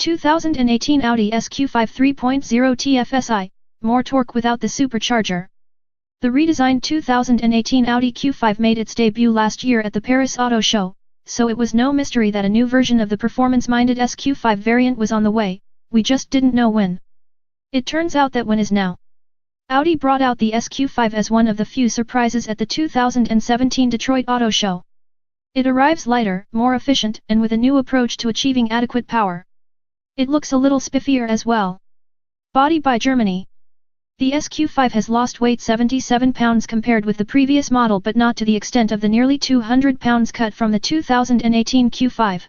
2018 Audi SQ5 3.0 TFSI, more torque without the supercharger. The redesigned 2018 Audi Q5 made its debut last year at the Paris Auto Show, so it was no mystery that a new version of the performance-minded SQ5 variant was on the way, we just didn't know when. It turns out that when is now. Audi brought out the SQ5 as one of the few surprises at the 2017 Detroit Auto Show. It arrives lighter, more efficient, and with a new approach to achieving adequate power. It looks a little spiffier as well. Body by Germany. The SQ5 has lost weight 77 pounds compared with the previous model, but not to the extent of the nearly 200 pounds cut from the 2018 Q5.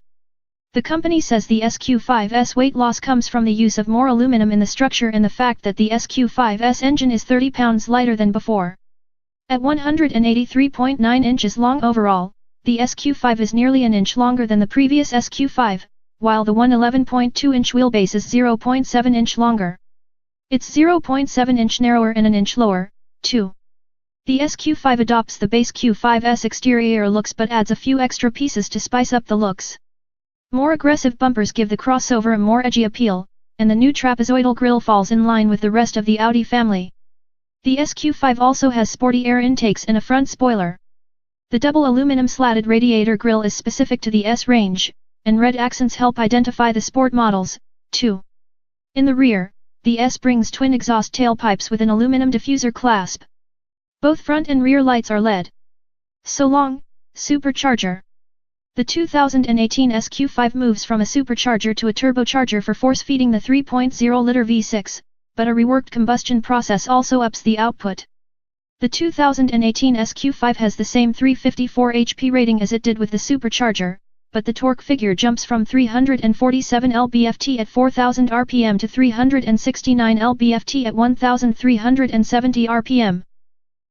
The company says the SQ5's weight loss comes from the use of more aluminum in the structure and the fact that the SQ5's engine is 30 pounds lighter than before. At 183.9 inches long overall, the SQ5 is nearly an inch longer than the previous SQ5, while the 111.2-inch wheelbase is 0.7 inch longer. It's 0.7 inch narrower and an inch lower, too. The SQ5 adopts the base Q5's exterior looks but adds a few extra pieces to spice up the looks. More aggressive bumpers give the crossover a more edgy appeal, and the new trapezoidal grille falls in line with the rest of the Audi family. The SQ5 also has sporty air intakes and a front spoiler. The double aluminum slatted radiator grille is specific to the S range, and red accents help identify the sport models, too. In the rear, the S brings twin exhaust tailpipes with an aluminum diffuser clasp. Both front and rear lights are LED. So long, Supercharger. The 2018 SQ5 moves from a supercharger to a turbocharger for force-feeding the 3.0-liter V6, but a reworked combustion process also ups the output. The 2018 SQ5 has the same 354 HP rating as it did with the supercharger, but the torque figure jumps from 347 lb-ft at 4000 rpm to 369 lb-ft at 1370 rpm.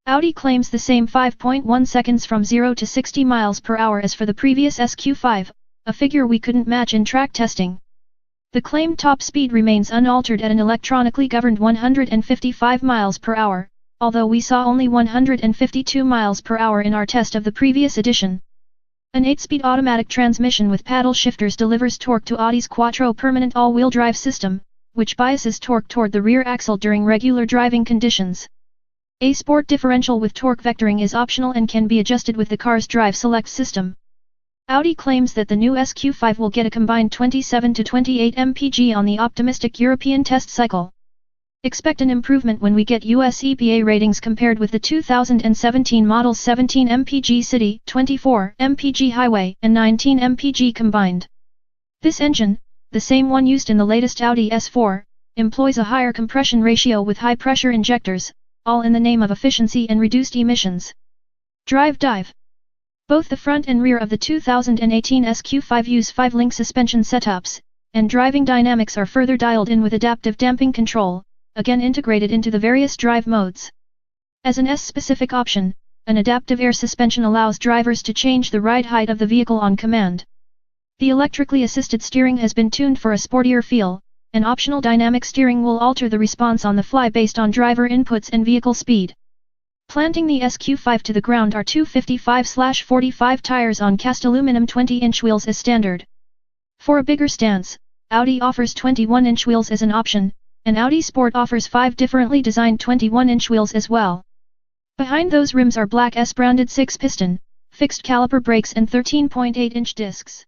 Audi claims the same 5.1 seconds from 0 to 60 miles per hour as for the previous SQ5, a figure we couldn't match in track testing. The claimed top speed remains unaltered at an electronically governed 155 miles per hour, although we saw only 152 miles per hour in our test of the previous edition. An 8-speed automatic transmission with paddle shifters delivers torque to Audi's Quattro permanent all-wheel drive system, which biases torque toward the rear axle during regular driving conditions. A sport differential with torque vectoring is optional and can be adjusted with the car's drive select system. Audi claims that the new SQ5 will get a combined 27 to 28 mpg on the optimistic European test cycle. Expect an improvement when we get US EPA ratings compared with the 2017 models 17 mpg city, 24 mpg highway, and 19 mpg combined. This engine, the same one used in the latest Audi S4, employs a higher compression ratio with high-pressure injectors, all in the name of efficiency and reduced emissions. Drive dive. Both the front and rear of the 2018 SQ5 use 5-link suspension setups, and driving dynamics are further dialed in with adaptive damping control, again integrated into the various drive modes. As an S-specific option, an adaptive air suspension allows drivers to change the ride height of the vehicle on command. The electrically assisted steering has been tuned for a sportier feel, and optional dynamic steering will alter the response on the fly based on driver inputs and vehicle speed. Planting the SQ5 to the ground are two 55/45 tires on cast aluminum 20-inch wheels as standard. For a bigger stance, Audi offers 21-inch wheels as an option, and Audi Sport offers 5 differently designed 21-inch wheels as well. Behind those rims are black S-branded 6-piston, fixed caliper brakes and 13.8-inch discs.